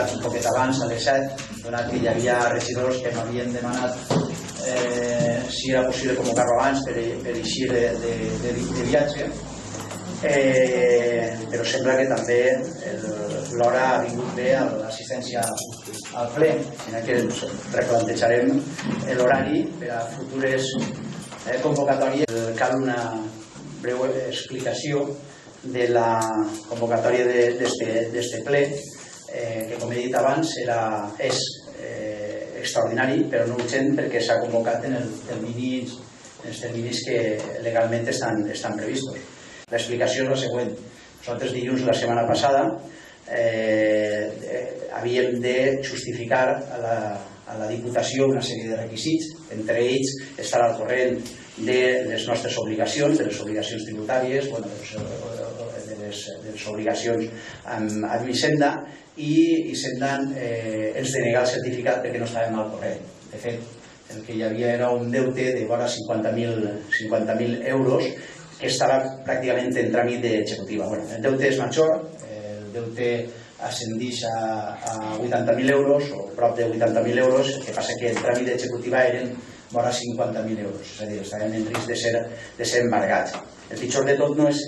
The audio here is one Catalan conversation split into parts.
convocats un poquet abans, a les 7, donat que hi havia regidors que m'havien demanat si era possible convocar-lo abans per eixir de viatge, però sembla que també l'hora ha vingut bé a l'assistència al ple, en què replantejarem l'horari per a futures convocatòries. Cal una breu explicació de la convocatòria d'este ple, que com he dit abans és extraordinari però no urgent perquè s'ha convocat en els terminis que legalment estan previstos. L'explicació és la següent. Nosaltres dilluns la setmana passada havíem de justificar a la Diputació una sèrie de requisits, entre ells estar al corrent de les nostres obligacions, de les obligacions tributàries, de les obligacions amb Hisenda, i Hisenda ens denega el certificat perquè no estàvem al corrent. De fet, el que hi havia era un deute de vora 50.000 euros que estava pràcticament en tràmit d'executiva. El deute és major, el deute ascendeix a 80.000 euros o prop de 80.000 euros, el que passa que el tràmit d'executiva eren vora 50.000 euros, és a dir, estaven en risc de ser embargats. El pitjor de tot no és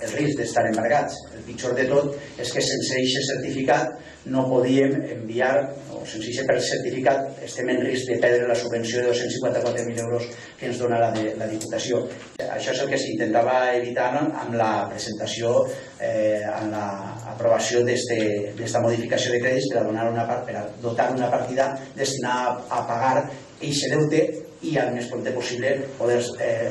el risc d'estar embargats, el pitjor de tot és que sense aquest certificat no podíem enviar, o sense aquest certificat estem en risc de perdre la subvenció de 254.000 euros que ens dona la Diputació. Això és el que s'intentava evitar amb la presentació, amb l'aprovació d'esta modificació de crèdits per a dotar una partida destinada a pagar aquest deute i al més prompte possible poder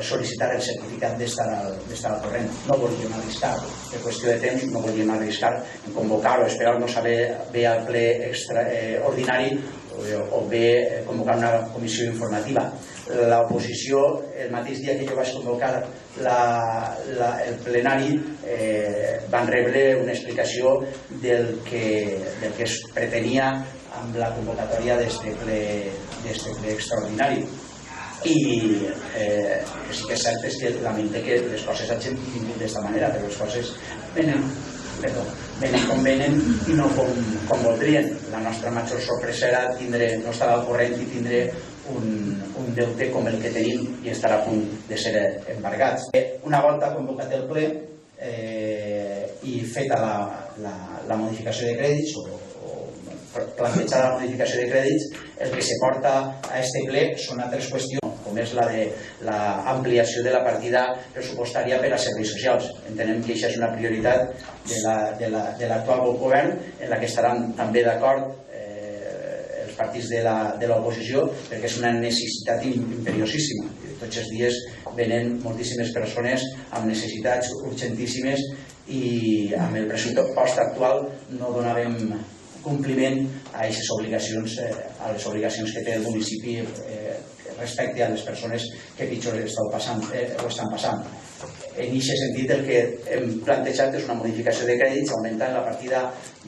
sol·licitar el certificat d'estar al corrent. No volíem arriscar, per qüestió de temps, no volíem arriscar en convocar o esperar-nos a bé al ple extraordinari o bé convocar una comissió informativa. L'oposició, el mateix dia que jo vaig convocar el plenari, van rebre una explicació del que es pretenia amb la convocatòria d'este ple extraordinari. I el que sí que és cert és que lamente que les coses hagin vingut d'esta manera, però les coses venen com venen i no com voldrien. La nostra major sorpresa era no estar al corrent i tindre un deute com el que tenim i estar a punt de ser embargats. Una volta convocat el ple i feta la modificació de crèdits o plantejada la modificació de crèdits, el que se porta a este ple són altres qüestions, com és la de l'ampliació de la partida pressupostària per a serveis socials. Entenem que això és una prioritat de l'actual govern, en la que estaran també d'acord els partits de l'oposició, perquè és una necessitat imperiosíssima. Tots els dies venen moltíssimes persones amb necessitats urgentíssimes i amb el pressupost actual no donàvem compliment a les obligacions que té el municipi respecte a les persones que pitjor ho estan passant. En aquest sentit, el que hem plantejat és una modificació de crèdits augmentant la partida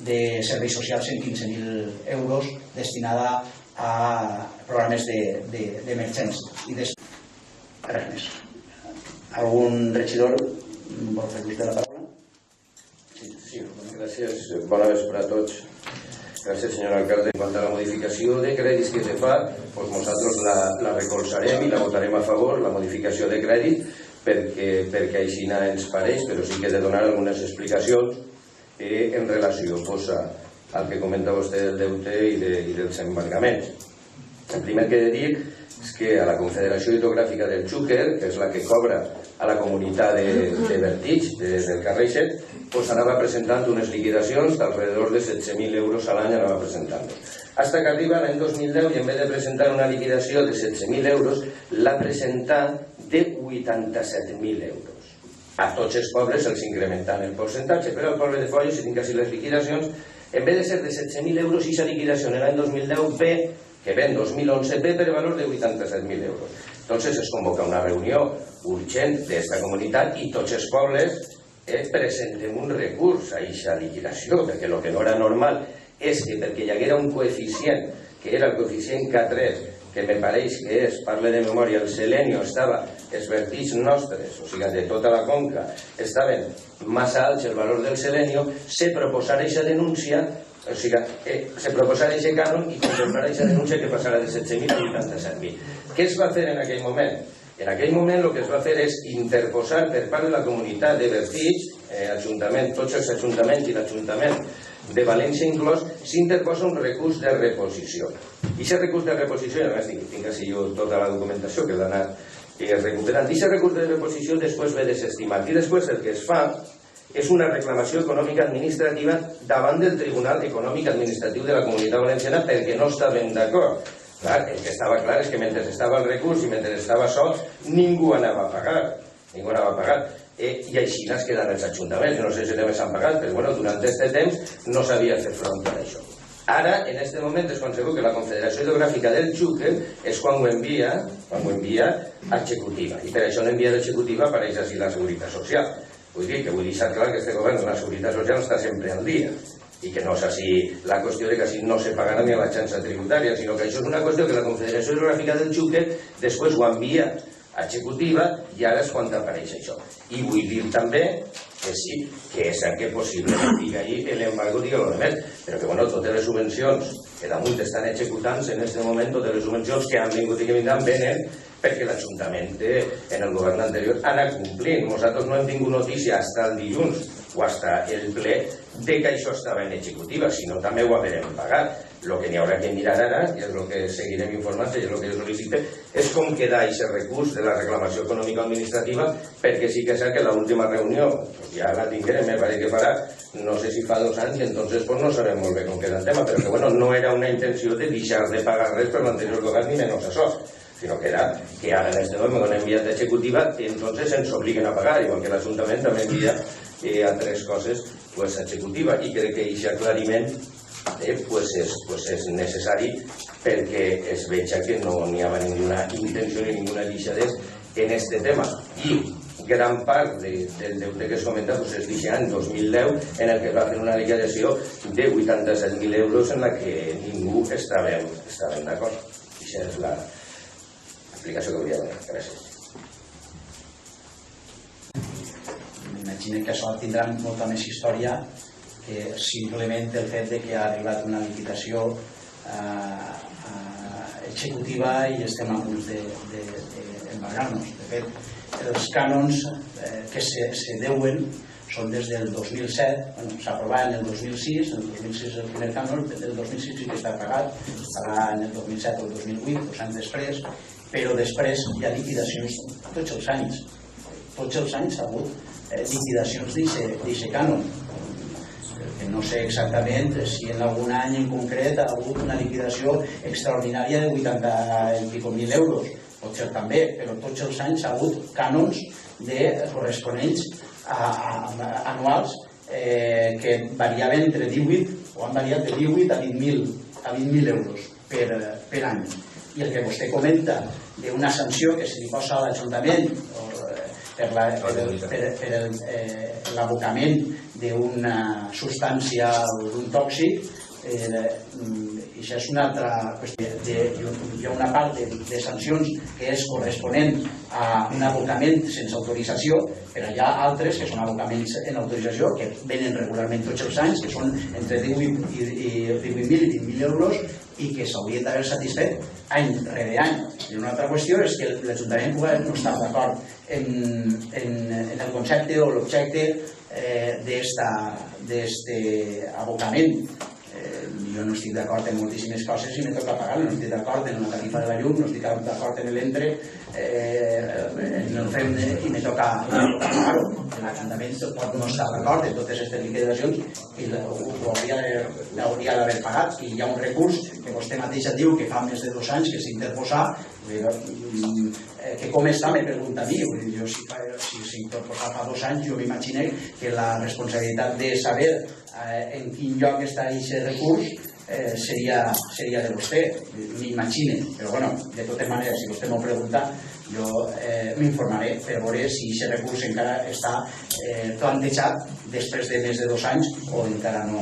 de serveis socials en 15.000 euros destinada a programes d'emergència. Res més. Algun regidor vol fer ús de la paraula? Sí, gràcies. Bona vespre a tots. Gràcies, senyor alcalde. En quant a la modificació de crèdits que se fa, nosaltres la recolzarem i la votarem a favor, la modificació de crèdit, perquè així ens pareix, però sí que he de donar algunes explicacions en relació al que comenta vostè del deute i dels embargaments. El primer que he de dir és que a la Confederació Hidrogràfica del Xúquer, que és la que cobra a la comunitat de Vertix, del carrer Ixet, anava presentant unes liquidacions d'alrededor de 16.000 euros a l'any, anava presentant. Fins que arriba l'any 2010 i en vez de presentar una liquidació de 16.000 euros, l'ha presentat de 87.000 euros. A tots els pobles els incrementant el percentatge, però al poble de Foios, si tinc així les liquidacions, en vez de ser de 16.000 euros, i aquesta liquidació l'any 2010 ve, que ve en 2011, ve per valor de 87.000 euros. Entonces es convoca una reunió urgent d'esta comunitat i tots els pobles presentem un recurs a aquesta liquidació, perquè el que no era normal és que perquè hi haguera un coeficient, que era el coeficient K3, que me pareix que és, parle de memòria, el selenio estava, els vertics nostres, o sigui, de tota la conca, estaven massa alts el valor del selenio, se proposara aquesta denúncia O sigui, se proposava aquest cànon i contemplar aquesta denúncia que passarà de 16.000 a 87.000. Què es va fer en aquell moment? En aquell moment el que es va fer és interposar per part de la comunitat de Bertix, tots els ajuntaments i l'Ajuntament de València inclòs, s'interposa un recurs de reposició. I aquest recurs de reposició, a més tinc així jo tota la documentació que l'ha anat recuperant, i aquest recurs de reposició després ve desestimat. I després el que es fa és una reclamació econòmica administrativa davant del Tribunal Econòmic Administratiu de la Comunitat Valenciana perquè no estaven d'acord. El que estava clar és que mentre estava el recurs i mentre estava sol, ningú anava a pagar. Ningú anava a pagar. I així es queden els ajuntaments. No sé si també s'han pagat, però durant aquest temps no s'havia fet front a això. Ara, en aquest moment, és quan segur que la Confederació Hidrogràfica del Xúquer és quan ho envia a executiva. I per això l'envia d'executiva apareix així la Seguretat Social. Vull dir que vull deixar clar que este govern de la Seguretat Social està sempre al dia i que no és així la qüestió de que així no se pagarà ni a l'agència tributària, sinó que això és una qüestió que la Confederació Hidrogràfica del Xúquer després ho envia a executiva i ara és quan apareix això. I vull dir també que sí, que és que possiblement digui l'embargo, digui el més, però que totes les subvencions que damunt estan executant en aquest moment, totes les subvencions que han vingut i que vindran venen perquè l'Ajuntament en el govern anterior ha anat complint. Nosaltres no hem tingut notícia fins el dilluns o fins el ple de que això estava en executiva, sinó també ho haurem pagat. El que n'hi haurà que mirar ara, i és el que seguirem informant, i és el que jo sol·licite, és com queda aquest recurs de la reclamació econòmica administrativa, perquè sí que és que l'última reunió, ja la tinguem, me parece que farà, no sé si fa 2 anys, i entonces no sabem molt bé com queda el tema, però que no era una intenció de deixar de pagar res per l'anterior govern ni menys això, sinó que era que ara en aquest moment quan enviat d'executiva entonces ens obliguen a pagar, igual que l'Ajuntament també envia altres coses a executiva, i crec que aquest aclariment és necessari perquè es veja que no n'hi havia ninguna intenció ni ninguna deixadesa en aquest tema. I gran part del deute que es comenta és d'aquest any 2010 en el que es va fer una liquidació de 87.000 euros en la que ningú estàvem d'acord. Aquesta és l'explicació que hauria de donar. Gràcies. M'imagino que això tindrà molta més història que simplement el fet que ha arribat una liquidació executiva i estem a punt d'embargar-nos. De fet, els cànons que se deuen són des del 2007, s'aprovaven en el 2006, en el 2006 el primer cànon, el 2006 sí que està pagat, estarà en el 2007 o el 2008, 2 anys després, però després hi ha liquidacions tots els anys. Tots els anys ha hagut liquidacions d'aquest cànon. No sé exactament si en algun any en concret ha hagut una liquidació extraordinària de 80.000 euros. Pot ser també, però tots els anys ha hagut cànons corresponents anuals que variaven entre 18 o han variat de 18 a 20.000 euros per any. I el que vostè comenta d'una sanció que se li posa a l'Ajuntament per l'abocament d'una substància o d'un tòxic, això és una altra qüestió. Hi ha una part de sancions que és corresponent a un abocament sense autorització, però hi ha altres que són abocaments en autorització que venen regularment tots els anys, que són entre 18.000 i 20.000 euros i que s'haurien d'haver satisfet any rere any. I una altra qüestió és que l'Ajuntament no està d'acord en el concepte o l'objecte d'aquest abocament. Jo no estic d'acord en moltíssimes coses i me toca pagar-lo. No estic d'acord en la tarifa de la llum, no estic d'acord en l'entre, en el FEM i me toca pagar-ho. L'Ajuntament pot no estar d'acord en totes aquestes liquidacions i ho hauria d'haver pagat. I hi ha un recurs que vostè mateixa diu que fa més de 2 anys que s'interposa, que com està, me pregunta a mi. Jo si s'interposa fa 2 anys, jo m'imagino que la responsabilitat de saber en quin lloc està aquest recurs seria de vostè, m'imagino. Però bueno, de totes maneres, si vostè m'ho pregunta, jo m'informaré per veure si aquest recurs encara està plantejat després de més de 2 anys o encara no.